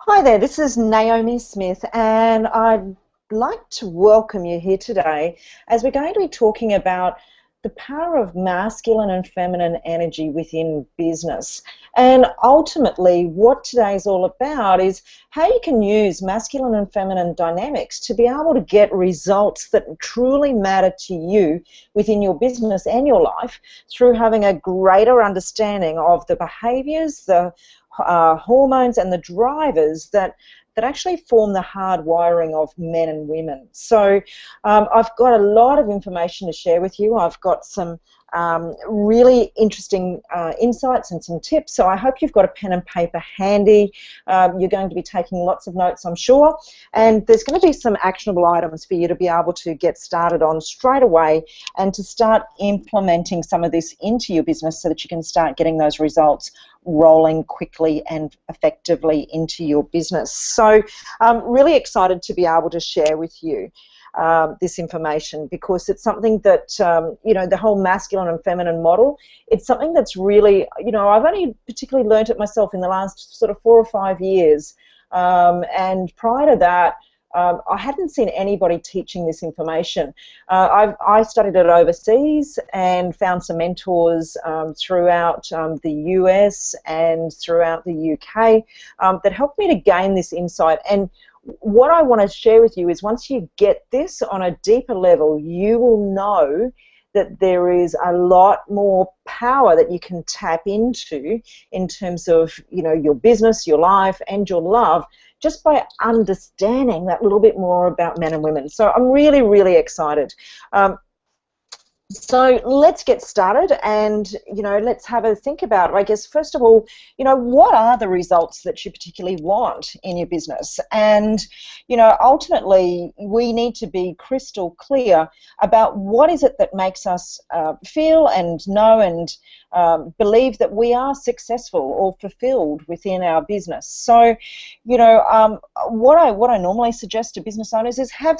Hi there, this is Naomi Smith, and I'd like to welcome you here today as we're going to be talking about the power of masculine and feminine energy within business. And ultimately, what today's all about is how you can use masculine and feminine dynamics to be able to get results that truly matter to you within your business and your life through having a greater understanding of the behaviors, the hormones and the drivers that actually form the hard wiring of men and women. So I've got a lot of information to share with you. I've got some really interesting insights and some tips. So I hope you've got a pen and paper handy. You're going to be taking lots of notes, I'm sure. And there's going to be some actionable items for you to be able to get started on straight away and to start implementing some of this into your business so that you can start getting those results rolling quickly and effectively into your business. So I'm really excited to be able to share with you this information because it's something that, the whole masculine and feminine model, it's something that's really, I've only particularly learned it myself in the last sort of 4 or 5 years. And prior to that, I hadn't seen anybody teaching this information. I studied it overseas and found some mentors throughout the US and throughout the UK that helped me to gain this insight. And what I want to share with you is once you get this on a deeper level, you will know that there is a lot more power that you can tap into in terms of, your business, your life, and your love, just by understanding that little bit more about men and women. So I'm really, really excited. So let's get started and, let's have a think about it. I guess, first of all, what are the results that you particularly want in your business? And, ultimately, we need to be crystal clear about what is it that makes us feel and know and believe that we are successful or fulfilled within our business. So, what I normally suggest to business owners is have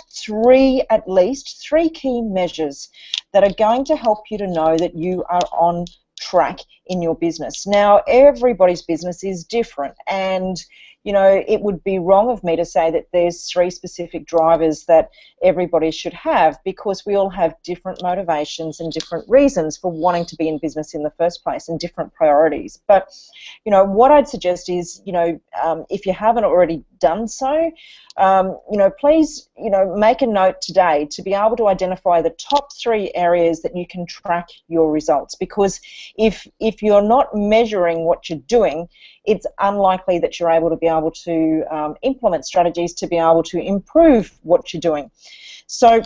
at least three key measures that are going to help you to know that you are on track in your business. Now, everybody's business is different, and it would be wrong of me to say that there's 3 specific drivers that everybody should have, because we all have different motivations and different reasons for wanting to be in business in the first place and different priorities. But, what I'd suggest is, if you haven't already done so, please, make a note today to be able to identify the top 3 areas that you can track your results. Because if you're not measuring what you're doing, it's unlikely that you're able to implement strategies to be able to improve what you're doing. So,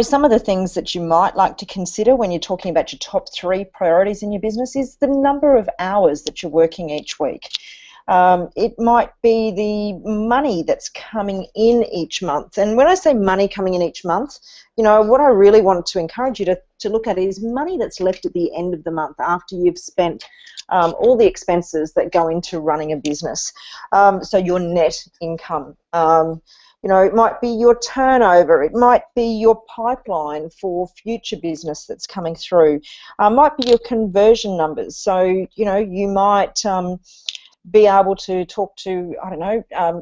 some of the things that you might like to consider when you're talking about your top 3 priorities in your business is the number of hours that you're working each week. It might be the money that's coming in each month. And when I say money coming in each month, what I really want to encourage you to look at is money that's left at the end of the month after you've spent all the expenses that go into running a business. So your net income. It might be your turnover. It might be your pipeline for future business that's coming through. It might be your conversion numbers. So, you might be able to talk to,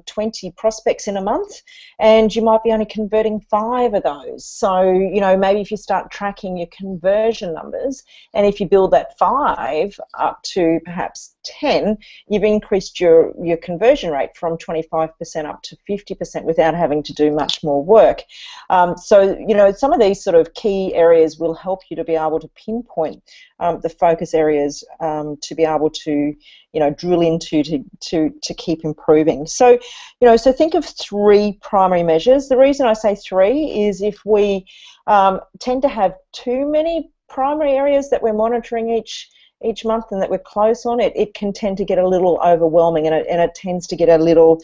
20 prospects in a month, and you might be only converting 5 of those. So, maybe if you start tracking your conversion numbers, and if you build that 5 up to perhaps 10, you've increased your conversion rate from 25% up to 50% without having to do much more work. So, some of these sort of key areas will help you to be able to pinpoint the focus areas to be able to, drill into to keep improving. So, so think of 3 primary measures. The reason I say 3 is if we tend to have too many primary areas that we're monitoring each month and that we're close on, it can tend to get a little overwhelming, and it tends to get a little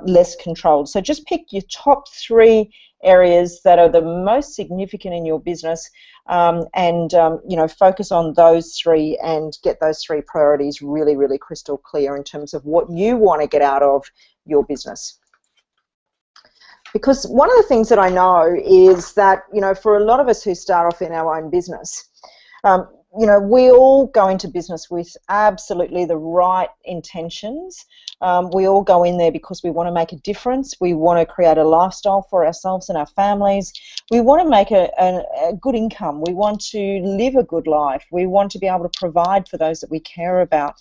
less controlled. So just pick your top 3 areas that are the most significant in your business, and focus on those 3 and get those 3 priorities really, really crystal clear in terms of what you want to get out of your business. Because one of the things that I know is that, for a lot of us who start off in our own business, you know, we all go into business with absolutely the right intentions. We all go in there because we want to make a difference. We want to create a lifestyle for ourselves and our families. We want to make a good income. We want to live a good life. We want to be able to provide for those that we care about.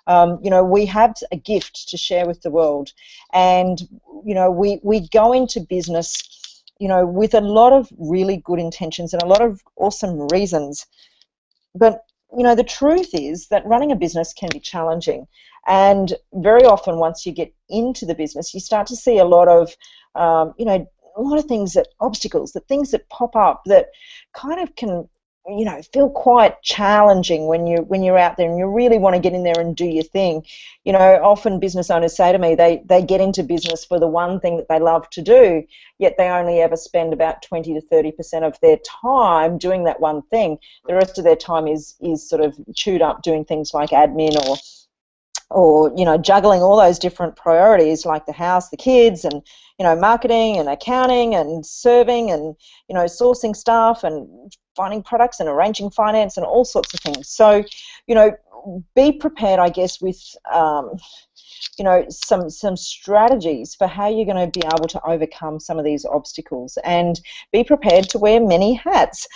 You know, we have a gift to share with the world. And, you know, we go into business, you know, with a lot of really good intentions and a lot of awesome reasons. But, you know, the truth is that running a business can be challenging. And very often once you get into the business, you start to see a lot of, you know, a lot of things that, obstacles, that things that pop up that kind of can, you know, feel quite challenging when you're out there and you really want to get in there and do your thing. You know, often business owners say to me they get into business for the one thing that they love to do, yet they only ever spend about 20 to 30% of their time doing that one thing. The rest of their time is sort of chewed up doing things like admin or you know, juggling all those different priorities like the house, the kids, and, you know, marketing and accounting and serving and, you know, sourcing staff and finding products and arranging finance and all sorts of things. So, you know, be prepared, I guess, with you know, some strategies for how you're going to be able to overcome some of these obstacles, and be prepared to wear many hats,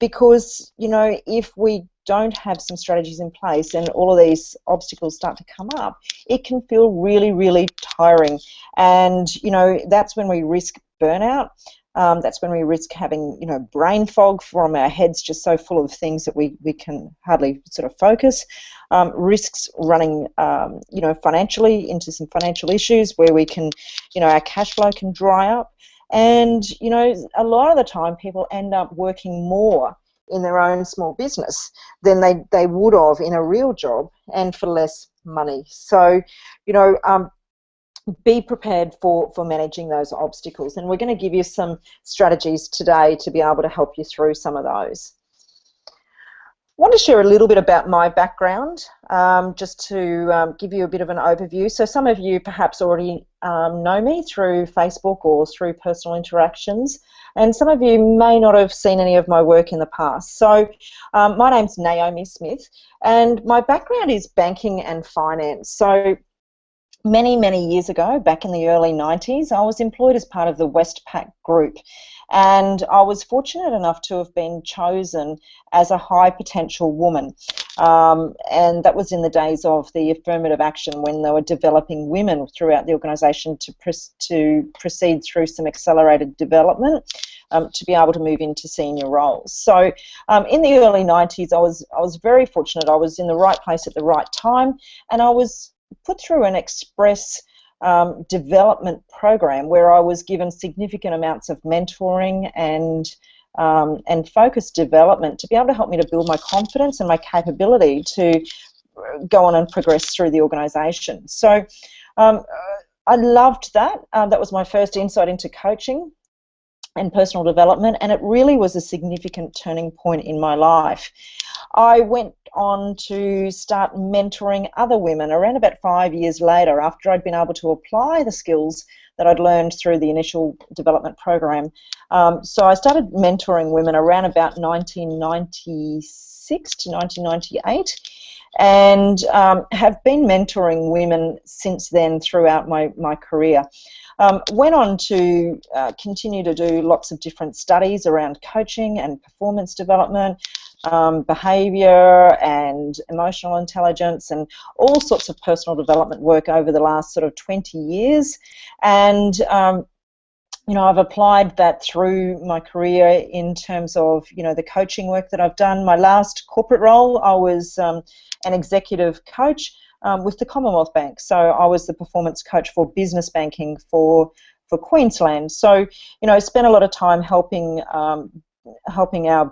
because, you know, if we don't have some strategies in place and all of these obstacles start to come up, it can feel really, really tiring. And, you know, that's when we risk burnout. That's when we risk having, you know, brain fog from our heads just so full of things that we can hardly sort of focus. Risks running, you know, financially into some financial issues where we can, you know, our cash flow can dry up. And, you know, a lot of the time people end up working more in their own small business than they would have in a real job, and for less money. So, you know, be prepared for managing those obstacles, and we're going to give you some strategies today to be able to help you through some of those. I want to share a little bit about my background, just to give you a bit of an overview. So some of you perhaps already know me through Facebook or through personal interactions, and some of you may not have seen any of my work in the past. So my name's Naomi Smith, and my background is banking and finance. So many years ago, back in the early 90s, I was employed as part of the Westpac Group, and I was fortunate enough to have been chosen as a high potential woman, and that was in the days of the affirmative action when they were developing women throughout the organisation to proceed through some accelerated development, to be able to move into senior roles. So in the early 90s, I was very fortunate. I was in the right place at the right time, and I was put through an express development program where I was given significant amounts of mentoring and focused development to be able to help me to build my confidence and my capability to go on and progress through the organisation. So I loved that. That was my first insight into coaching and personal development, and it really was a significant turning point in my life. I went on to start mentoring other women around about 5 years later, after I'd been able to apply the skills that I'd learned through the initial development program. So I started mentoring women around about 1996 to 1998, and have been mentoring women since then throughout my career. Went on to continue to do lots of different studies around coaching and performance development, behaviour and emotional intelligence, and all sorts of personal development work over the last sort of 20 years. And you know, I've applied that through my career in terms of, you know, the coaching work that I've done. My last corporate role, I was an executive coach with the Commonwealth Bank. So I was the performance coach for business banking for Queensland. So, you know, I spent a lot of time helping our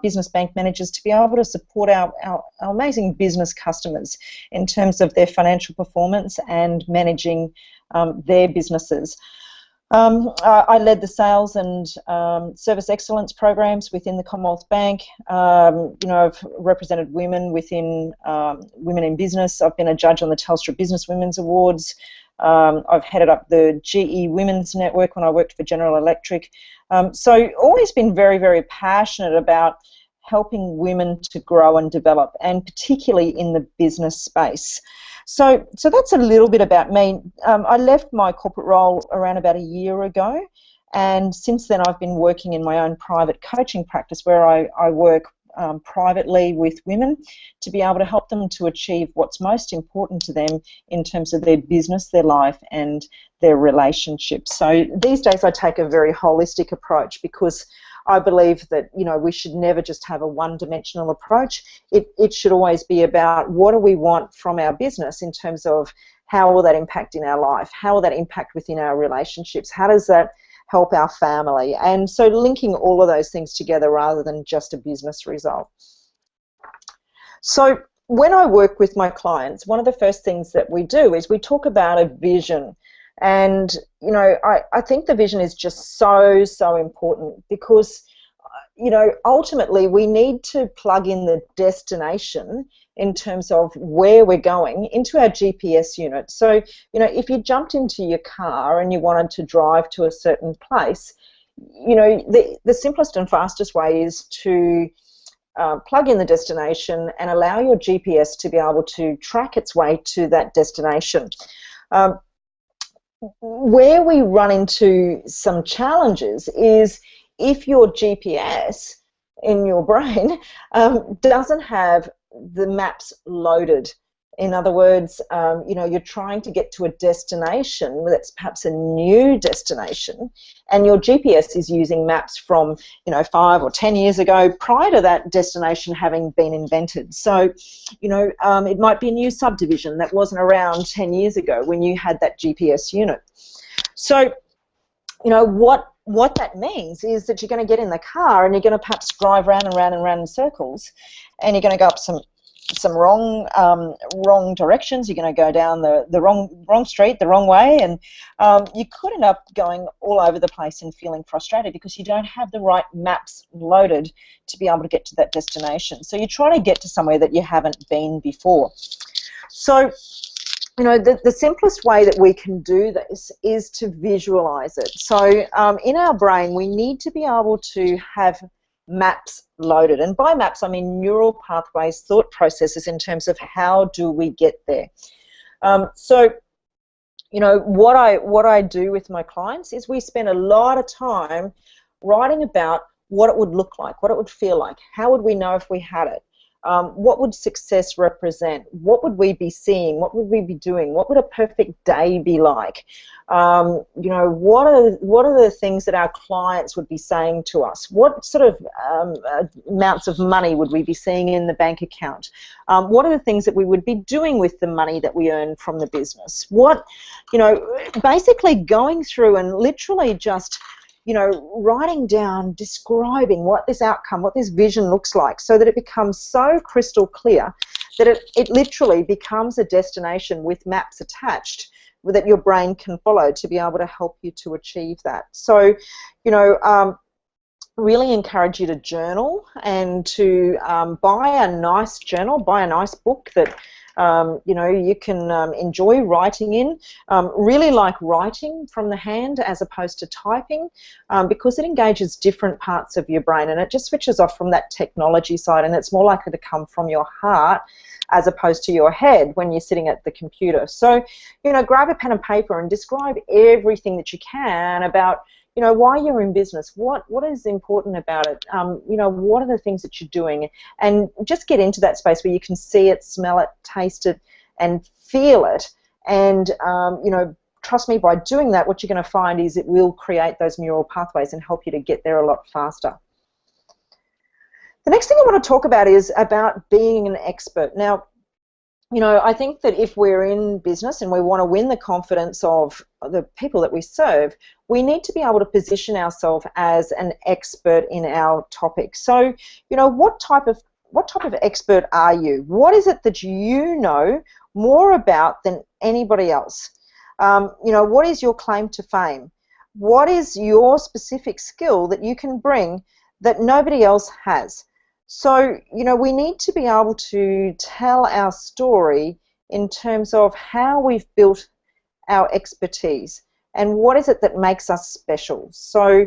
business bank managers to be able to support our amazing business customers in terms of their financial performance and managing their businesses. I led the sales and service excellence programs within the Commonwealth Bank. You know, I've represented women within Women in Business. I've been a judge on the Telstra Business Women's Awards. I've headed up the GE Women's Network when I worked for General Electric. So always been very passionate about helping women to grow and develop, and particularly in the business space. So that's a little bit about me. I left my corporate role around about a year ago, and since then I've been working in my own private coaching practice where I work privately with women to be able to help them to achieve what's most important to them in terms of their business, their life, and their relationships. So these days I take a very holistic approach, because I believe that, you know, we should never just have a one-dimensional approach. It should always be about what do we want from our business in terms of how will that impact in our life, how will that impact within our relationships, how does that help our family, and so linking all of those things together rather than just a business result. So when I work with my clients, one of the first things that we do is we talk about a vision. And, you know, I think the vision is just so important, because, you know, ultimately we need to plug in the destination in terms of where we're going into our GPS unit. So, you know, if you jumped into your car and you wanted to drive to a certain place, you know, the simplest and fastest way is to plug in the destination and allow your GPS to be able to track its way to that destination. Where we run into some challenges is if your GPS in your brain doesn't have the maps loaded. In other words, you know, you're trying to get to a destination that's perhaps a new destination, and your GPS is using maps from, you know, 5 or 10 years ago, prior to that destination having been invented. So, you know, it might be a new subdivision that wasn't around 10 years ago when you had that GPS unit. So, you know, what that means is that you're going to get in the car and you're going to perhaps drive round and round and round in circles, and you're going to go up some wrong directions. You're going to go down the wrong street the wrong way, and you could end up going all over the place and feeling frustrated because you don't have the right maps loaded to be able to get to that destination. So you're trying to get to somewhere that you haven't been before. So, you know, the simplest way that we can do this is to visualize it. So in our brain, we need to be able to have maps loaded. And by maps, I mean neural pathways, thought processes in terms of how do we get there. So, you know, what I do with my clients is we spend a lot of time writing about what it would look like, what it would feel like, how would we know if we had it. What would success represent? What would we be seeing? What would we be doing? What would a perfect day be like? You know, what are the things that our clients would be saying to us? What sort of amounts of money would we be seeing in the bank account? What are the things that we would be doing with the money that we earn from the business? What, you know, basically going through and literally just, you know, writing down, describing what this outcome, what this vision looks like, so that it becomes so crystal clear that it literally becomes a destination with maps attached that your brain can follow to be able to help you to achieve that. So, you know, really encourage you to journal and to buy a nice journal, buy a nice book that you know, you can enjoy writing in. Really like writing from the hand as opposed to typing, because it engages different parts of your brain, and it just switches off from that technology side, and it's more likely to come from your heart as opposed to your head when you're sitting at the computer. So, you know, grab a pen and paper and describe everything that you can about, you know, why you're in business, what is important about it, you know, what are the things that you're doing, and just get into that space where you can see it, smell it, taste it, and feel it. And, you know, trust me, by doing that, what you're going to find is it will create those neural pathways and help you to get there a lot faster. The next thing I want to talk about is about being an expert. Now, you know, I think that if we're in business and we want to win the confidence of the people that we serve, we need to be able to position ourselves as an expert in our topic. So, you know, what type of expert are you? What is it that you know more about than anybody else? You know, what is your claim to fame? What is your specific skill that you can bring that nobody else has? So, you know, we need to be able to tell our story in terms of how we've built our expertise and what is it that makes us special. So,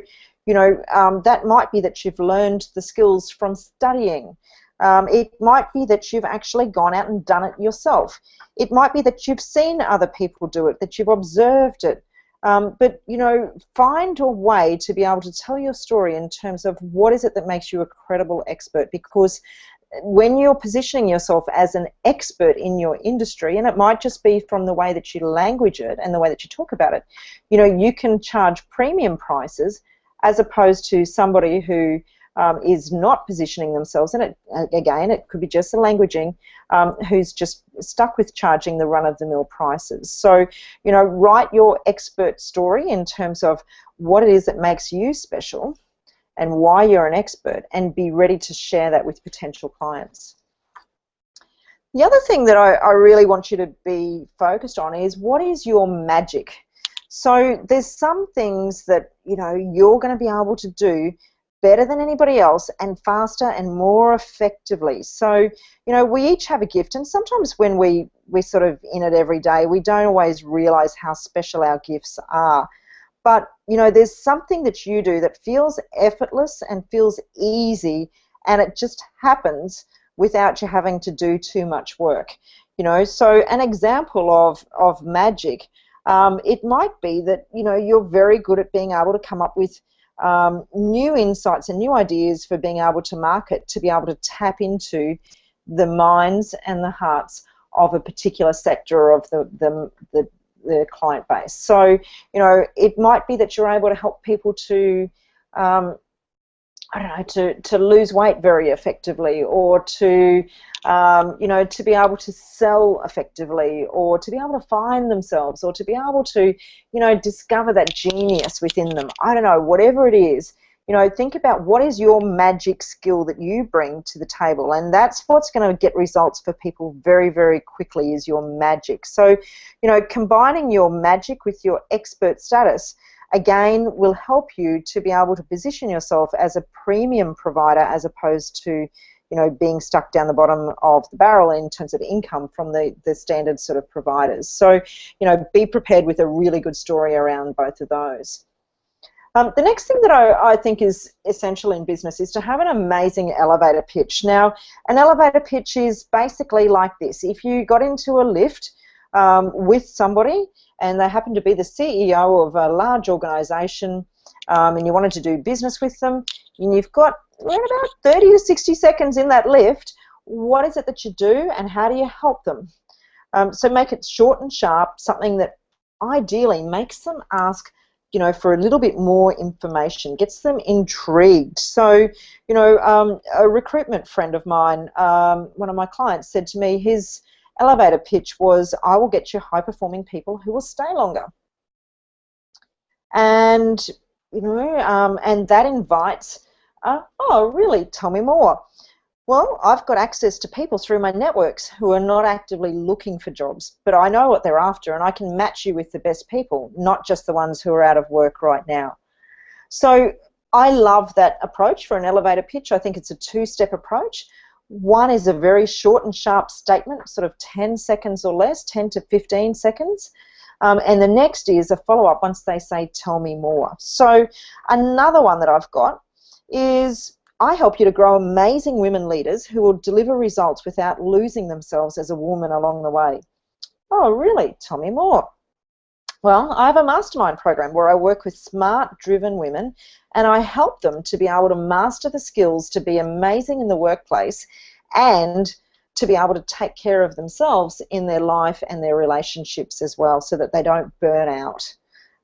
that might be that you've learned the skills from studying. It might be that you've actually gone out and done it yourself. It might be that you've seen other people do it, that you've observed it. But, find a way to be able to tell your story in terms of what is it that makes you a credible expert, because when you're positioning yourself as an expert in your industry, and it might just be from the way that you language it and the way that you talk about it, you can charge premium prices as opposed to somebody who is not positioning themselves, and it could be just the languaging, who's just stuck with charging the run-of-the-mill prices. So, write your expert story in terms of what it is that makes you special and why you're an expert, and be ready to share that with potential clients. The other thing that I really want you to be focused on is, what is your magic? So there's some things that you're going to be able to do better than anybody else, and faster and more effectively. So, we each have a gift, and sometimes when we're sort of in it every day, we don't always realize how special our gifts are. But, there's something that you do that feels effortless and feels easy, and it just happens without you having to do too much work. So an example of magic, it might be that, you're very good at being able to come up with new insights and new ideas for being able to market, to be able to tap into the minds and the hearts of a particular sector of the client base. So, it might be that you're able to help people to, to lose weight very effectively, or to, to be able to sell effectively, or to be able to find themselves, or to be able to, discover that genius within them. I don't know, whatever it is, think about what is your magic skill that you bring to the table, and that's what's going to get results for people very, very quickly, is your magic. So, combining your magic with your expert status, again, will help you to be able to position yourself as a premium provider, as opposed to, being stuck down the bottom of the barrel in terms of income from the standard sort of providers. So, be prepared with a really good story around both of those. The next thing that I think is essential in business is to have an amazing elevator pitch. Now, an elevator pitch is basically like this. If you got into a lift with somebody, and they happen to be the CEO of a large organisation, and you wanted to do business with them, and you've got about 30 to 60 seconds in that lift, what is it that you do, and how do you help them? So make it short and sharp, something that ideally makes them ask for a little bit more information, gets them intrigued. So, a recruitment friend of mine, one of my clients, said to me, his elevator pitch was, I will get you high-performing people who will stay longer. And, and that invites, oh, really, tell me more. Well, I've got access to people through my networks who are not actively looking for jobs, but I know what they're after, and I can match you with the best people, not just the ones who are out of work right now. So I love that approach for an elevator pitch. I think it's a two-step approach. One is a very short and sharp statement, sort of 10 seconds or less, 10 to 15 seconds. And the next is a follow-up once they say, tell me more. So another one that I've got is, I help you to grow amazing women leaders who will deliver results without losing themselves as a woman along the way. Oh, really? Tell me more. Well, I have a mastermind program where I work with smart, driven women, and I help them to be able to master the skills to be amazing in the workplace, and to be able to take care of themselves in their life and their relationships as well, so that they don't burn out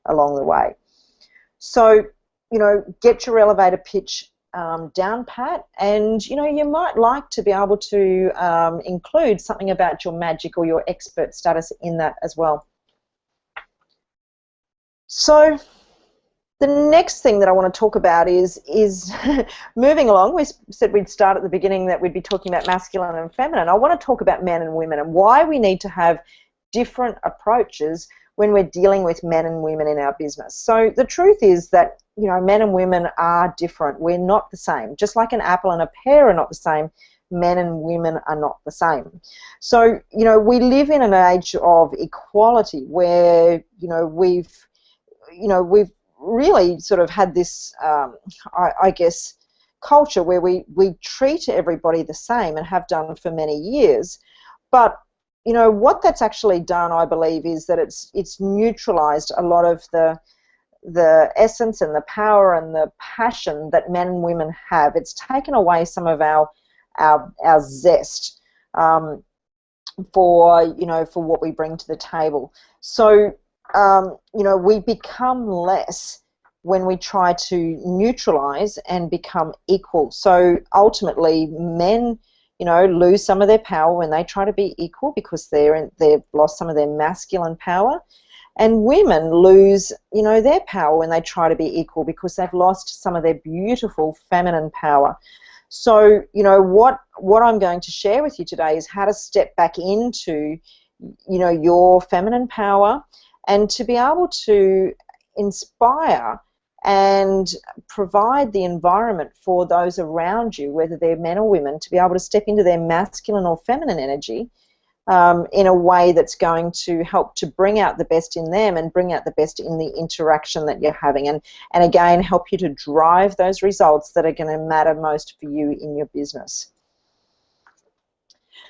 along the way. So, get your elevator pitch down pat, and you might like to be able to include something about your magic or your expert status in that as well. So the next thing that I want to talk about is moving along. We said we'd start at the beginning, that we'd be talking about masculine and feminine. I want to talk about men and women, and why we need to have different approaches when we're dealing with men and women in our business. So the truth is that, men and women are different. We're not the same. Just like an apple and a pear are not the same, men and women are not the same. So, we live in an age of equality where, we've really sort of had this, I guess, culture where we treat everybody the same and have done for many years. But you know what that's actually done, I believe, is that it's neutralized a lot of the essence and the power and the passion that men and women have. It's taken away some of our zest for what we bring to the table. So we become less when we try to neutralize and become equal. So ultimately, men lose some of their power when they try to be equal because they've lost some of their masculine power. And women lose, their power when they try to be equal because they've lost some of their beautiful feminine power. So, what I'm going to share with you today is how to step back into, your feminine power and to be able to inspire and provide the environment for those around you, whether they're men or women, to be able to step into their masculine or feminine energy in a way that's going to help to bring out the best in them and bring out the best in the interaction that you're having, and again help you to drive those results that are going to matter most for you in your business.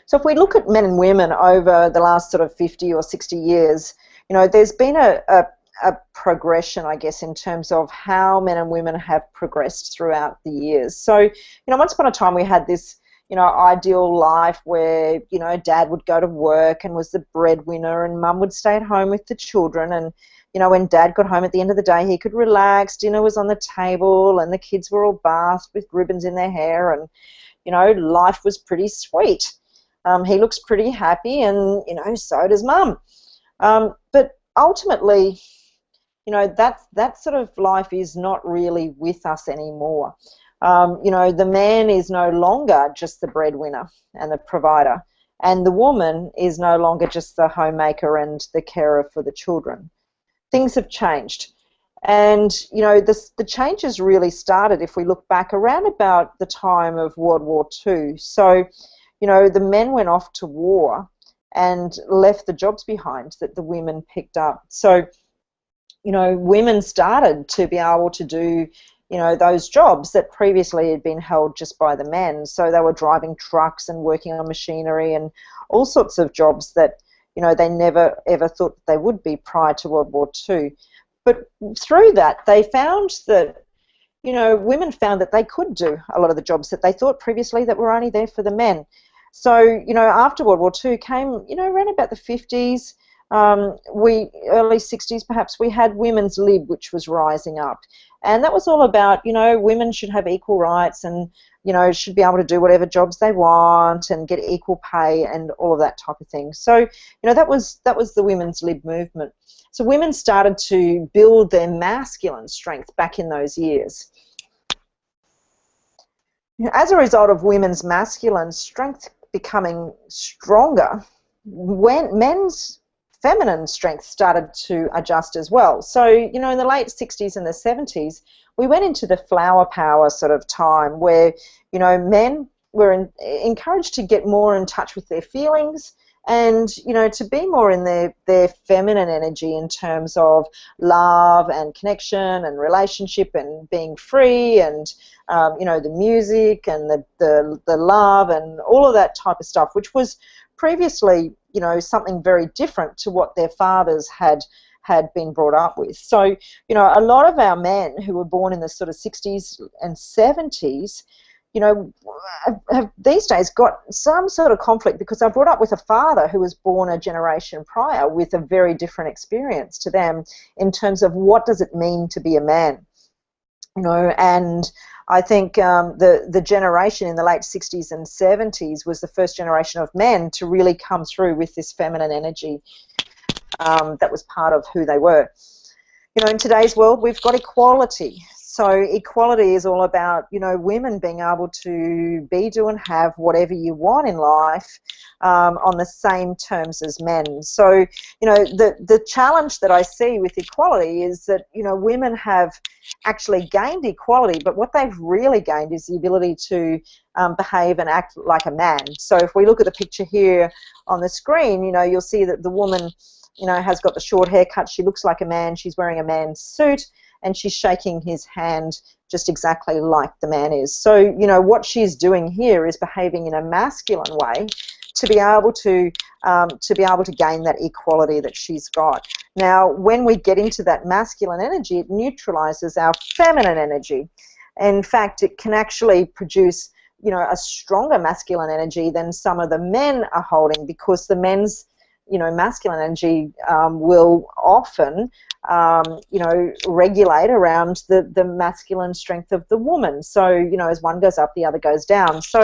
So if we look at men and women over the last sort of 50 or 60 years, there's been a progression, I guess, in terms of how men and women have progressed throughout the years. So, once upon a time we had this ideal life where, dad would go to work and was the breadwinner and mum would stay at home with the children, and, when dad got home at the end of the day he could relax, dinner was on the table and the kids were all bathed with ribbons in their hair, and, life was pretty sweet. He looks pretty happy and, so does mum. But ultimately, that sort of life is not really with us anymore. The man is no longer just the breadwinner and the provider, and the woman is no longer just the homemaker and the carer for the children. Things have changed, and the changes really started, if we look back, around about the time of World War II. So, the men went off to war and left the jobs behind that the women picked up. So, women started to be able to do those jobs that previously had been held just by the men. So they were driving trucks and working on machinery and all sorts of jobs that, they never ever thought they would be prior to World War II. But through that, they found that, women found that they could do a lot of the jobs that they thought previously that were only there for the men. So, after World War II came, around about the 50s, early 60s perhaps, we had women's lib, which was rising up. And that was all about, women should have equal rights and, should be able to do whatever jobs they want and get equal pay and all of that type of thing. So, that was the women's lib movement. So women started to build their masculine strength back in those years. As a result of women's masculine strength becoming stronger, when men's feminine strength started to adjust as well. So, in the late 60s and the 70s, we went into the flower power sort of time where, men were encouraged to get more in touch with their feelings and, to be more in their feminine energy in terms of love and connection and relationship and being free and, the music and the love and all of that type of stuff, which was previously, something very different to what their fathers had been brought up with. So, a lot of our men who were born in the sort of 60s and 70s, have these days got some sort of conflict because they're brought up with a father who was born a generation prior with a very different experience to them in terms of what does it mean to be a man. And I think the generation in the late 60s and 70s was the first generation of men to really come through with this feminine energy that was part of who they were. In today's world, we've got equality. So equality is all about, women being able to be, do and have whatever you want in life on the same terms as men. So, the challenge that I see with equality is that, women have actually gained equality, but what they've really gained is the ability to behave and act like a man. So if we look at the picture here on the screen, you'll see that the woman, has got the short haircut. She looks like a man. She's wearing a man's suit. and she's shaking his hand just exactly like the man is. So, you know, what she's doing here is behaving in a masculine way to be able to gain that equality that she's got. Now, when we get into that masculine energy, it neutralizes our feminine energy. In fact, it can actually produce, you know, a stronger masculine energy than some of the men are holding, because the men's, you know, masculine energy will often, you know, regulate around the masculine strength of the woman. So, you know, as one goes up, the other goes down. So,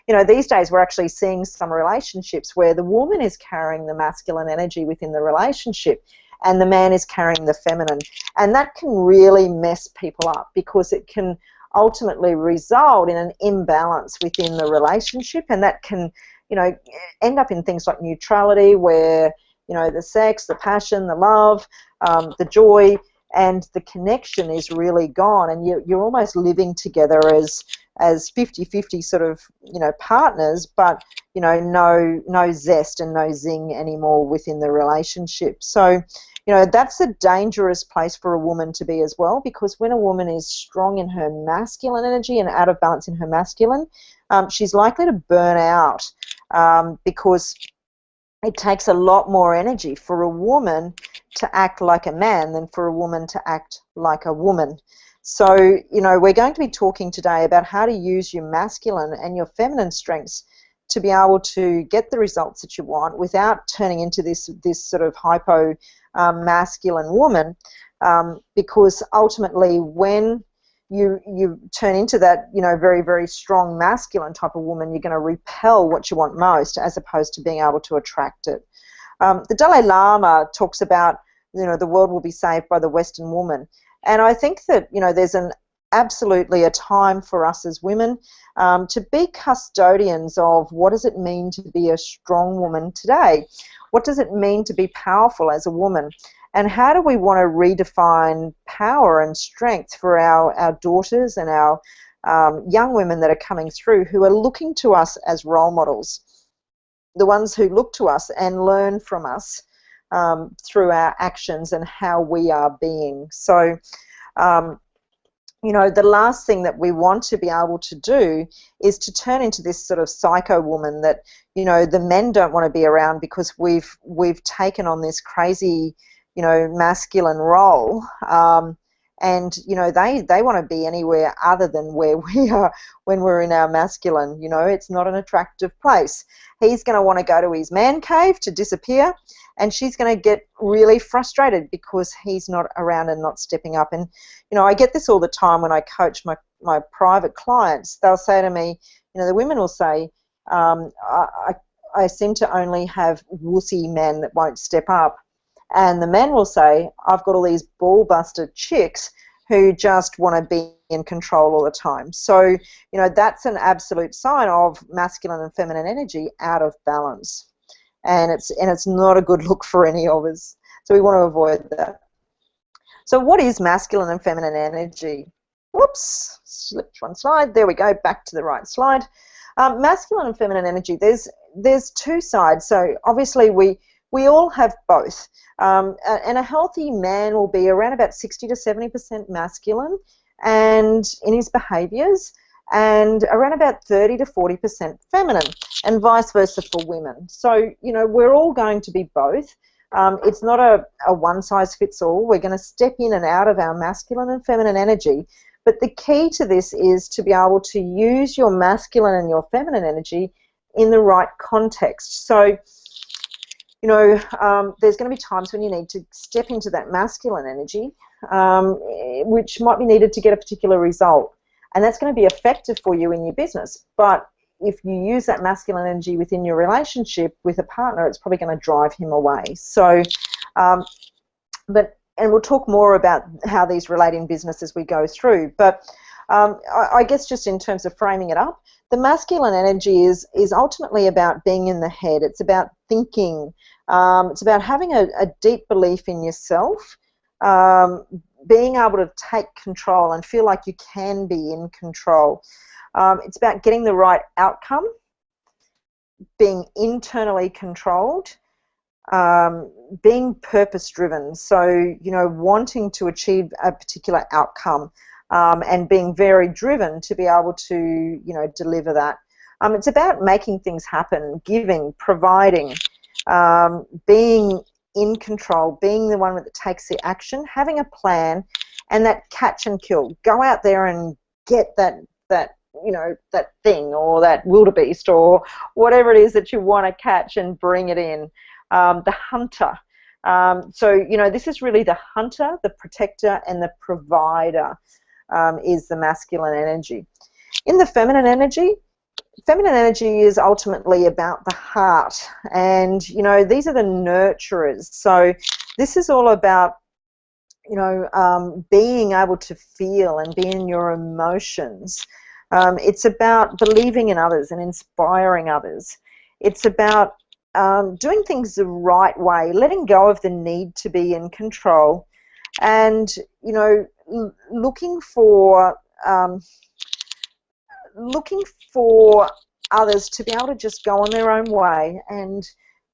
you know, these days we're actually seeing some relationships where the woman is carrying the masculine energy within the relationship and the man is carrying the feminine. And that can really mess people up, because it can ultimately result in an imbalance within the relationship, and that can, you know, end up in things like neutrality, where, you know, the sex, the passion, the love, the joy, and the connection is really gone, and you're almost living together as 50-50 sort of, you know, partners, but, you know, no zest and no zing anymore within the relationship. So, you know, that's a dangerous place for a woman to be as well, because when a woman is strong in her masculine energy and out of balance in her masculine, she's likely to burn out, because it takes a lot more energy for a woman to act like a man than for a woman to act like a woman. So, you know, we're going to be talking today about how to use your masculine and your feminine strengths to be able to get the results that you want without turning into this sort of hypo masculine woman, because ultimately when you turn into that, you know, very, very strong masculine type of woman, you're going to repel what you want most, as opposed to being able to attract it. The Dalai Lama talks about, you know, the world will be saved by the Western woman, and I think that, you know, there's absolutely a time for us as women to be custodians of what does it mean to be a strong woman today. What does it mean to be powerful as a woman? And how do we want to redefine power and strength for our daughters and our young women that are coming through, who are looking to us as role models, the ones who look to us and learn from us through our actions and how we are being. So, you know, the last thing that we want to be able to do is to turn into this sort of psycho woman that, you know, the men don't want to be around because we've taken on this crazy, you know, masculine role, and, you know, they want to be anywhere other than where we are when we're in our masculine. You know, it's not an attractive place. He's going to want to go to his man cave to disappear, and she's going to get really frustrated because he's not around and not stepping up. And, you know, I get this all the time when I coach my private clients. They'll say to me, you know, the women will say, I seem to only have wussy men that won't step up. And the men will say, I've got all these ball-busted chicks who just want to be in control all the time. So, you know, that's an absolute sign of masculine and feminine energy out of balance. And it's not a good look for any of us. So we want to avoid that. So what is masculine and feminine energy? Whoops, slipped one slide. There we go, back to the right slide. Masculine and feminine energy, there's two sides. So obviously we all have both. And a healthy man will be around about 60 to 70% masculine and in his behaviours, and around about 30 to 40% feminine, and vice versa for women. So, you know, we're all going to be both. It's not a one-size-fits-all. We're going to step in and out of our masculine and feminine energy. But the key to this is to be able to use your masculine and your feminine energy in the right context. So, you know, there's going to be times when you need to step into that masculine energy, which might be needed to get a particular result. And that's going to be effective for you in your business. But if you use that masculine energy within your relationship with a partner, it's probably going to drive him away. So, and we'll talk more about how these relate in business as we go through. But I guess just in terms of framing it up, the masculine energy is ultimately about being in the head. It's about thinking. It's about having a deep belief in yourself, being able to take control and feel like you can be in control. It's about getting the right outcome, being internally controlled, being purpose-driven, so, you know, wanting to achieve a particular outcome, and being very driven to be able to, you know, deliver that. It's about making things happen, giving, providing, being in control, being the one that takes the action, having a plan, and that catch and kill. Go out there and get that you know, that thing or that wildebeest or whatever it is that you want to catch and bring it in. The hunter. So, you know, this is really the hunter, the protector, and the provider, is the masculine energy. In the feminine energy is ultimately about the heart, and, you know, these are the nurturers. So this is all about, you know, being able to feel and be in your emotions. It's about believing in others and inspiring others. It's about doing things the right way, letting go of the need to be in control, and, you know, looking for others to be able to just go on their own way, and,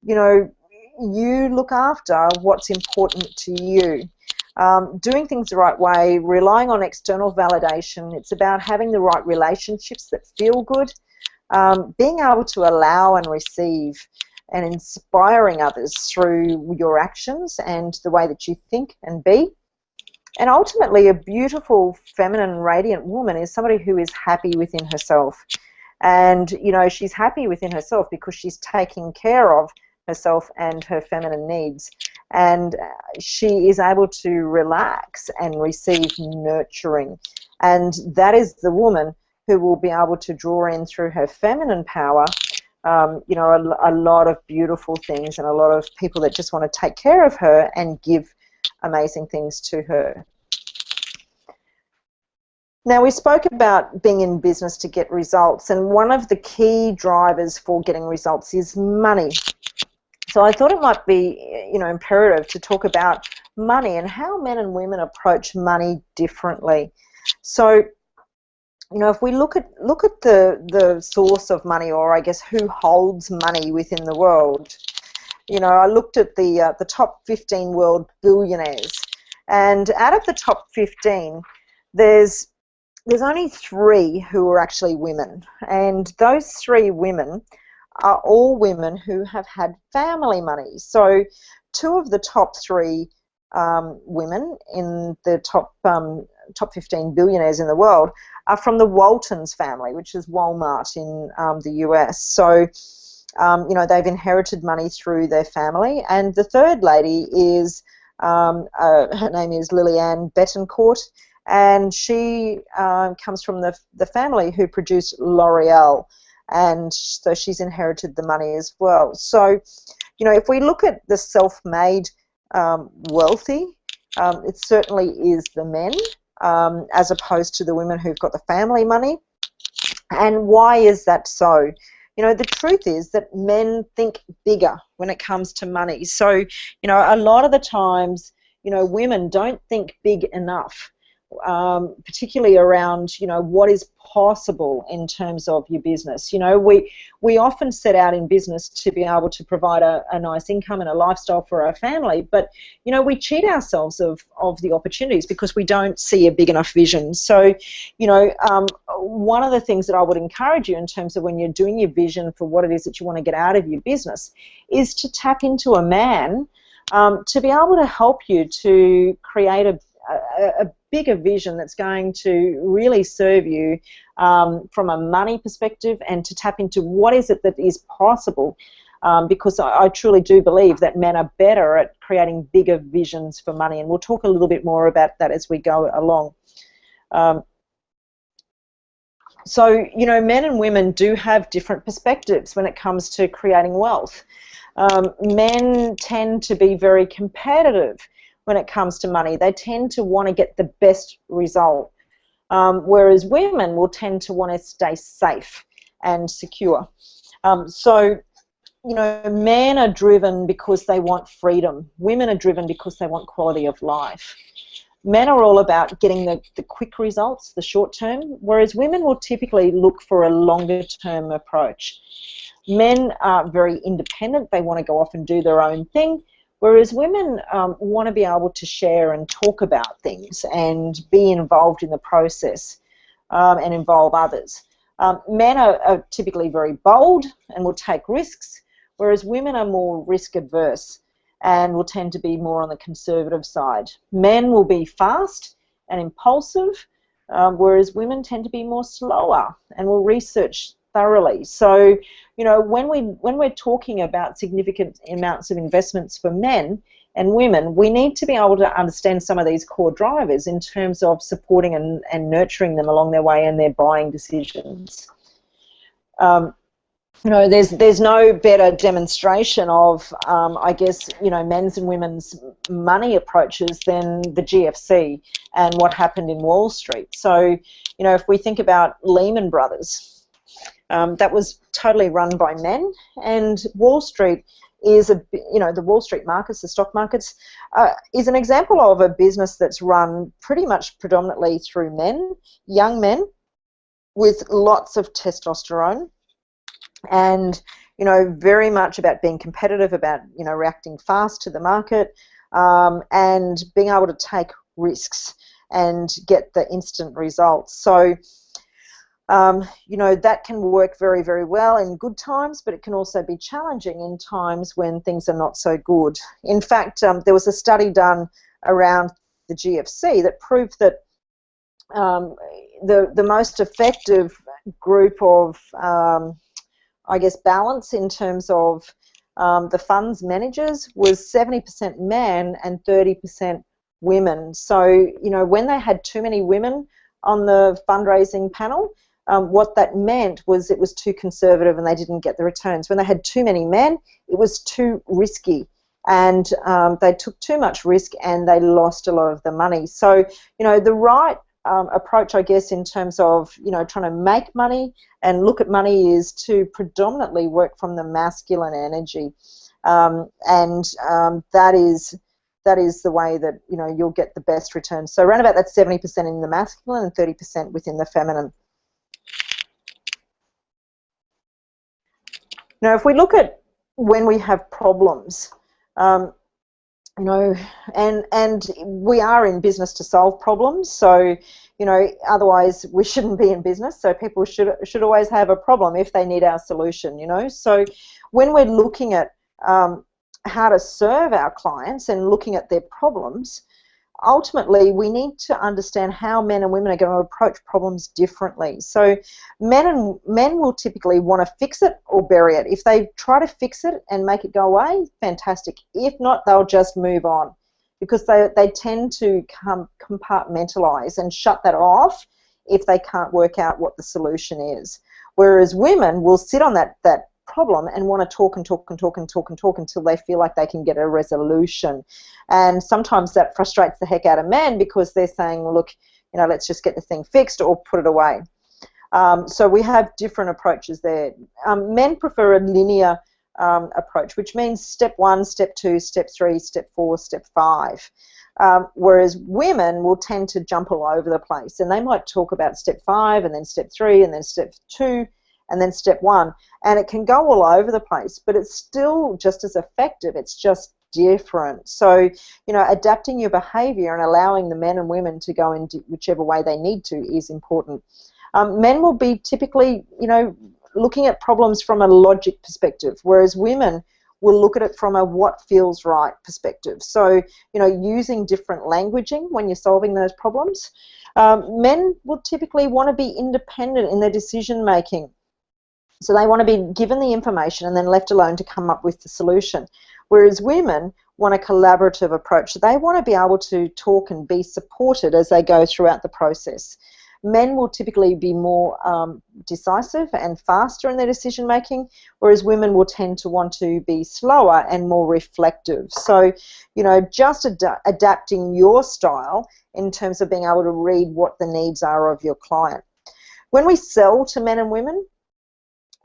you know, you look after what's important to you. Doing things the right way, relying on external validation. It's about having the right relationships that feel good, being able to allow and receive, and inspiring others through your actions and the way that you think and be. And ultimately, a beautiful, feminine, radiant woman is somebody who is happy within herself. And, you know, she's happy within herself because she's taking care of herself and her feminine needs. And she is able to relax and receive nurturing. And that is the woman who will be able to draw in through her feminine power, you know, a lot of beautiful things, and a lot of people that just want to take care of her and give amazing things to her. Now, we spoke about being in business to get results, and one of the key drivers for getting results is money. So I thought it might be, you know, imperative to talk about money and how men and women approach money differently. So, you know, if we look at the source of money, or I guess who holds money within the world, you know, I looked at the top 15 world billionaires, and out of the top 15, there's only 3 who are actually women, and those 3 women are all women who have had family money. So 2 of the top 3 women in the top 15 billionaires in the world are from the Waltons family, which is Walmart in the US. So, you know, they've inherited money through their family. And the third lady is, her name is Lillian Bettencourt, and she comes from the family who produced L'Oreal, and so she's inherited the money as well. So, you know, if we look at the self-made wealthy, it certainly is the men, as opposed to the women who've got the family money. And why is that so? You know, the truth is that men think bigger when it comes to money. So, you know, a lot of the times, you know, women don't think big enough, particularly around, you know, what is possible in terms of your business. You know, we often set out in business to be able to provide a nice income and a lifestyle for our family, but, you know, we cheat ourselves of the opportunities because we don't see a big enough vision. So, you know, one of the things that I would encourage you in terms of when you're doing your vision for what it is that you want to get out of your business is to tap into a man to be able to help you to create a bigger vision that's going to really serve you from a money perspective, and to tap into what is it that is possible, because I truly do believe that men are better at creating bigger visions for money, and we'll talk a little bit more about that as we go along. So, you know, men and women do have different perspectives when it comes to creating wealth. Men tend to be very competitive when it comes to money. They tend to want to get the best result, whereas women will tend to want to stay safe and secure. So, you know, men are driven because they want freedom. Women are driven because they want quality of life. Men are all about getting the quick results, the short term, whereas women will typically look for a longer term approach. Men are very independent. They want to go off and do their own thing, whereas women want to be able to share and talk about things and be involved in the process and involve others. Men are typically very bold and will take risks, whereas women are more risk adverse and will tend to be more on the conservative side. Men will be fast and impulsive, whereas women tend to be more slower and will research thoroughly. So, you know, when we're talking about significant amounts of investments for men and women, we need to be able to understand some of these core drivers in terms of supporting and nurturing them along their way in their buying decisions. You know, there's no better demonstration of, I guess, you know, men's and women's money approaches than the GFC and what happened in Wall Street. So, you know, if we think about Lehman Brothers, that was totally run by men, and Wall Street is the Wall Street markets, the stock markets, is an example of a business that's run pretty much predominantly through men, young men, with lots of testosterone. And, you know, very much about being competitive, about, you know, reacting fast to the market, and being able to take risks and get the instant results. So, you know, that can work very, very well in good times, but it can also be challenging in times when things are not so good. In fact, there was a study done around the GFC that proved that the most effective group of I guess balance in terms of the funds managers was 70% men and 30% women. So, you know, when they had too many women on the fundraising panel, what that meant was it was too conservative and they didn't get the returns. When they had too many men, it was too risky, and they took too much risk and they lost a lot of the money. So, you know, the right approach, I guess, in terms of, you know, trying to make money and look at money is to predominantly work from the masculine energy, and that is the way that, you know, you'll get the best returns. So around about that 70% in the masculine and 30% within the feminine. Now, if we look at when we have problems, you know, and we are in business to solve problems, so, you know, otherwise we shouldn't be in business. So people should always have a problem if they need our solution, you know. So when we're looking at how to serve our clients and looking at their problems, ultimately we need to understand how men and women are going to approach problems differently. So men will typically want to fix it or bury it. If they try to fix it and make it go away, fantastic. If not, they'll just move on, because they tend to compartmentalize and shut that off if they can't work out what the solution is. Whereas women will sit on that problem and want to talk and talk and talk and talk and talk until they feel like they can get a resolution. And sometimes that frustrates the heck out of men, because they're saying, well, look, you know, let's just get the thing fixed or put it away. So we have different approaches there. Men prefer a linear approach, which means step 1, step 2, step 3, step 4, step 5. Whereas women will tend to jump all over the place, and they might talk about step 5 and then step 3 and then step 2 and then step 1, and it can go all over the place, but it's still just as effective. It's just different. So, you know, adapting your behavior and allowing the men and women to go in whichever way they need to is important. Men will be typically, you know, looking at problems from a logic perspective, whereas women will look at it from a what feels right perspective. So, you know, using different languaging when you're solving those problems. Men will typically want to be independent in their decision making. So they want to be given the information and then left alone to come up with the solution. Whereas women want a collaborative approach. So they want to be able to talk and be supported as they go throughout the process. Men will typically be more decisive and faster in their decision making, whereas women will tend to want to be slower and more reflective. So, you know, just adapting your style in terms of being able to read what the needs are of your client. When we sell to men and women,